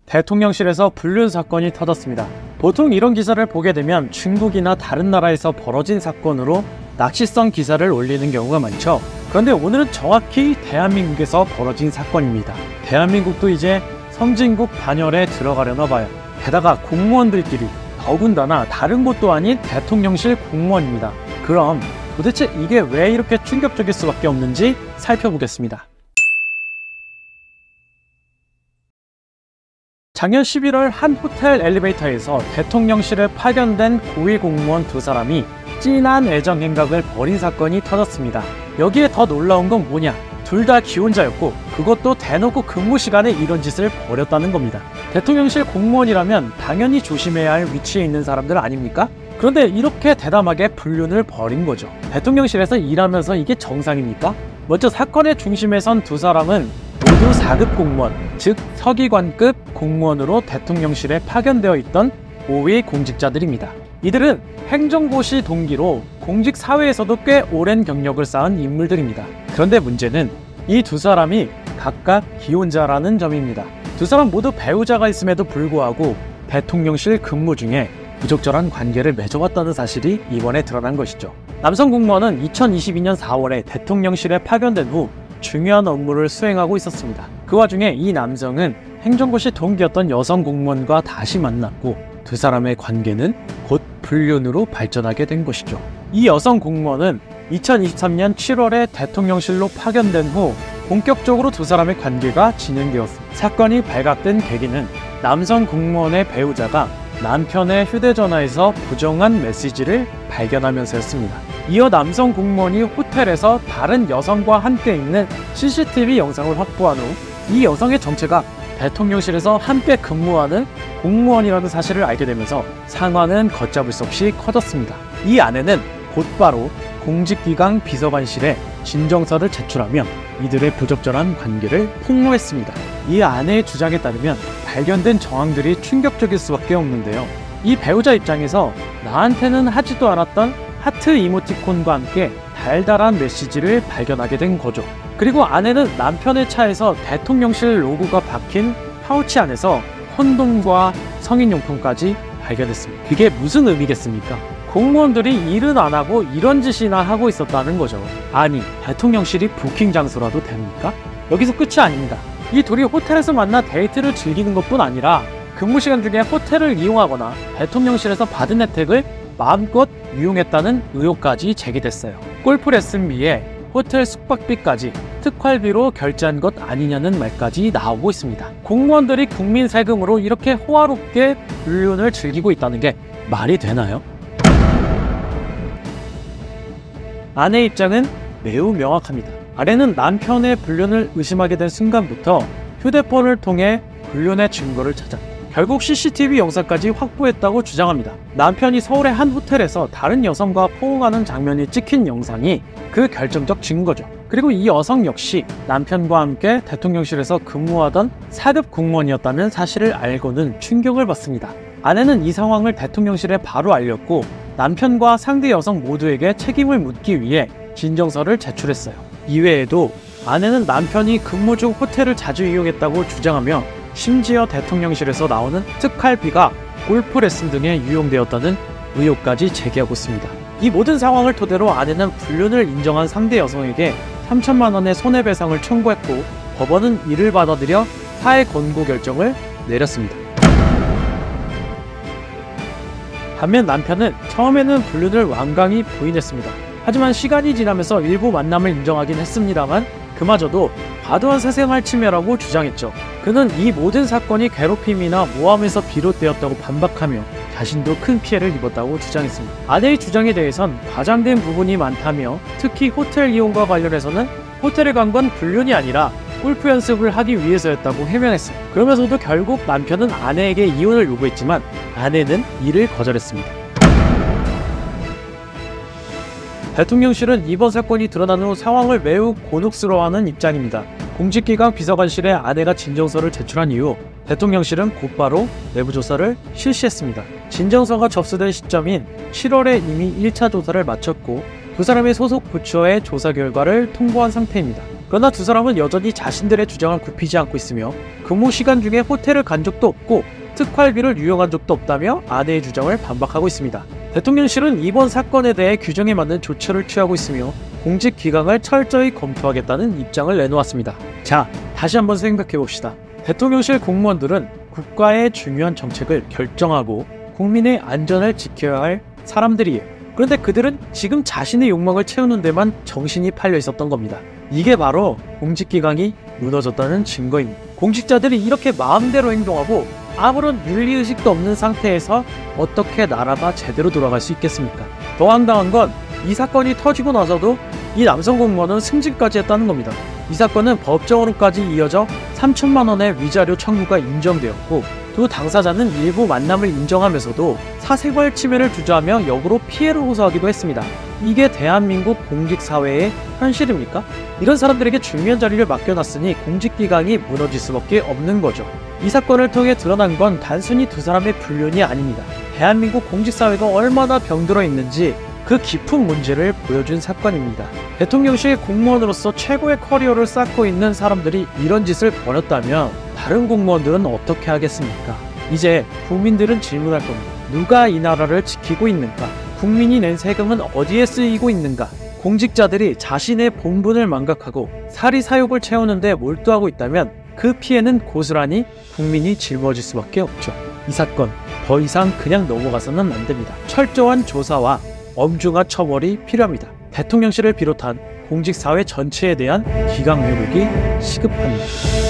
대통령실에서 불륜 사건이 터졌습니다. 보통 이런 기사를 보게 되면 중국이나 다른 나라에서 벌어진 사건으로 낚시성 기사를 올리는 경우가 많죠. 그런데 오늘은 정확히 대한민국에서 벌어진 사건입니다. 대한민국도 이제 선진국 반열에 들어가려나 봐요. 게다가 공무원들끼리, 더군다나 다른 곳도 아닌 대통령실 공무원입니다. 그럼 도대체 이게 왜 이렇게 충격적일 수밖에 없는지 살펴보겠습니다. 작년 11월 한 호텔 엘리베이터에서 대통령실에 파견된 고위 공무원 두 사람이 진한 애정 행각을 벌인 사건이 터졌습니다. 여기에 더 놀라운 건 뭐냐? 둘 다 기혼자였고 그것도 대놓고 근무 시간에 이런 짓을 벌였다는 겁니다. 대통령실 공무원이라면 당연히 조심해야 할 위치에 있는 사람들 아닙니까? 그런데 이렇게 대담하게 불륜을 벌인 거죠. 대통령실에서 일하면서 이게 정상입니까? 먼저 사건의 중심에 선 두 사람은 모두 4급 공무원, 즉 서기관급 공무원으로 대통령실에 파견되어 있던 5위 공직자들입니다. 이들은 행정고시 동기로 공직 사회에서도 꽤 오랜 경력을 쌓은 인물들입니다. 그런데 문제는 이 두 사람이 각각 기혼자라는 점입니다. 두 사람 모두 배우자가 있음에도 불구하고 대통령실 근무 중에 부적절한 관계를 맺어왔다는 사실이 이번에 드러난 것이죠. 남성 공무원은 2022년 4월에 대통령실에 파견된 후 중요한 업무를 수행하고 있었습니다. 그 와중에 이 남성은 행정고시 동기였던 여성 공무원과 다시 만났고 두 사람의 관계는 곧 불륜으로 발전하게 된 것이죠. 이 여성 공무원은 2023년 7월에 대통령실로 파견된 후 본격적으로 두 사람의 관계가 진행되었습니다. 사건이 발각된 계기는 남성 공무원의 배우자가 남편의 휴대전화에서 부정한 메시지를 발견하면서였습니다. 이어 남성 공무원이 호텔에서 다른 여성과 함께 있는 CCTV 영상을 확보한 후 이 여성의 정체가 대통령실에서 함께 근무하는 공무원이라는 사실을 알게 되면서 상황은 걷잡을 수 없이 커졌습니다. 이 아내는 곧바로 공직기강 비서관실에 진정서를 제출하며 이들의 부적절한 관계를 폭로했습니다. 이 아내의 주장에 따르면 발견된 정황들이 충격적일 수밖에 없는데요. 이 배우자 입장에서 나한테는 하지도 않았던 하트 이모티콘과 함께 달달한 메시지를 발견하게 된 거죠. 그리고 아내는 남편의 차에서 대통령실 로고가 박힌 파우치 안에서 콘돔과 성인용품까지 발견했습니다. 그게 무슨 의미겠습니까? 공무원들이 일은 안 하고 이런 짓이나 하고 있었다는 거죠. 아니, 대통령실이 부킹 장소라도 됩니까? 여기서 끝이 아닙니다. 이 둘이 호텔에서 만나 데이트를 즐기는 것뿐 아니라 근무 시간 중에 호텔을 이용하거나 대통령실에서 받은 혜택을 마음껏 이용했다는 의혹까지 제기됐어요. 골프 레슨비에 호텔 숙박비까지 특활비로 결제한 것 아니냐는 말까지 나오고 있습니다. 공무원들이 국민 세금으로 이렇게 호화롭게 불륜을 즐기고 있다는 게 말이 되나요? 아내 입장은 매우 명확합니다. 아내는 남편의 불륜을 의심하게 된 순간부터 휴대폰을 통해 불륜의 증거를 찾았고 결국 CCTV 영상까지 확보했다고 주장합니다. 남편이 서울의 한 호텔에서 다른 여성과 포옹하는 장면이 찍힌 영상이 그 결정적 증거죠. 그리고 이 여성 역시 남편과 함께 대통령실에서 근무하던 4급 공무원이었다는 사실을 알고는 충격을 받습니다. 아내는 이 상황을 대통령실에 바로 알렸고 남편과 상대 여성 모두에게 책임을 묻기 위해 진정서를 제출했어요. 이외에도 아내는 남편이 근무 중 호텔을 자주 이용했다고 주장하며 심지어 대통령실에서 나오는 특활비가 골프 레슨 등에 유용되었다는 의혹까지 제기하고 있습니다. 이 모든 상황을 토대로 아내는 불륜을 인정한 상대 여성에게 3천만 원의 손해배상을 청구했고 법원은 이를 받아들여 사회 권고 결정을 내렸습니다. 반면 남편은 처음에는 불륜을 완강히 부인했습니다. 하지만 시간이 지나면서 일부 만남을 인정하긴 했습니다만 그마저도 과도한 사생활 침해라고 주장했죠. 그는 이 모든 사건이 괴롭힘이나 모함에서 비롯되었다고 반박하며 자신도 큰 피해를 입었다고 주장했습니다. 아내의 주장에 대해선 과장된 부분이 많다며 특히 호텔 이용과 관련해서는 호텔에 간 건 불륜이 아니라 골프 연습을 하기 위해서였다고 해명했어요. 그러면서도 결국 남편은 아내에게 이혼을 요구했지만 아내는 이를 거절했습니다. 대통령실은 이번 사건이 드러난 후 상황을 매우 곤혹스러워하는 입장입니다. 공직기강 비서관실에 아내가 진정서를 제출한 이후 대통령실은 곧바로 내부조사를 실시했습니다. 진정서가 접수된 시점인 7월에 이미 1차 조사를 마쳤고 두 사람의 소속 부처에 조사 결과를 통보한 상태입니다. 그러나 두 사람은 여전히 자신들의 주장을 굽히지 않고 있으며 근무 시간 중에 호텔을 간 적도 없고 특활비를 유용한 적도 없다며 아내의 주장을 반박하고 있습니다. 대통령실은 이번 사건에 대해 규정에 맞는 조처를 취하고 있으며 공직 기강을 철저히 검토하겠다는 입장을 내놓았습니다. 자, 다시 한번 생각해봅시다. 대통령실 공무원들은 국가의 중요한 정책을 결정하고 국민의 안전을 지켜야 할 사람들이에요. 그런데 그들은 지금 자신의 욕망을 채우는 데만 정신이 팔려 있었던 겁니다. 이게 바로 공직기강이 무너졌다는 증거입니다. 공직자들이 이렇게 마음대로 행동하고 아무런 윤리의식도 없는 상태에서 어떻게 나라가 제대로 돌아갈 수 있겠습니까? 더 황당한 건 이 사건이 터지고 나서도 이 남성 공무원은 승진까지 했다는 겁니다. 이 사건은 법정으로까지 이어져 3천만 원의 위자료 청구가 인정되었고 또 당사자는 일부 만남을 인정하면서도 사생활 침해를 주저하며 역으로 피해를 호소하기도 했습니다. 이게 대한민국 공직사회의 현실입니까? 이런 사람들에게 중요한 자리를 맡겨놨으니 공직기강이 무너질 수밖에 없는 거죠. 이 사건을 통해 드러난 건 단순히 두 사람의 불륜이 아닙니다. 대한민국 공직사회가 얼마나 병들어 있는지 그 깊은 문제를 보여준 사건입니다. 대통령실 공무원으로서 최고의 커리어를 쌓고 있는 사람들이 이런 짓을 벌였다면 다른 공무원들은 어떻게 하겠습니까? 이제 국민들은 질문할 겁니다. 누가 이 나라를 지키고 있는가? 국민이 낸 세금은 어디에 쓰이고 있는가? 공직자들이 자신의 본분을 망각하고 사리사욕을 채우는데 몰두하고 있다면 그 피해는 고스란히 국민이 짊어질 수밖에 없죠. 이 사건 더 이상 그냥 넘어가서는 안 됩니다. 철저한 조사와 엄중한 처벌이 필요합니다. 대통령실을 비롯한 공직사회 전체에 대한 기강 회복이 시급합니다.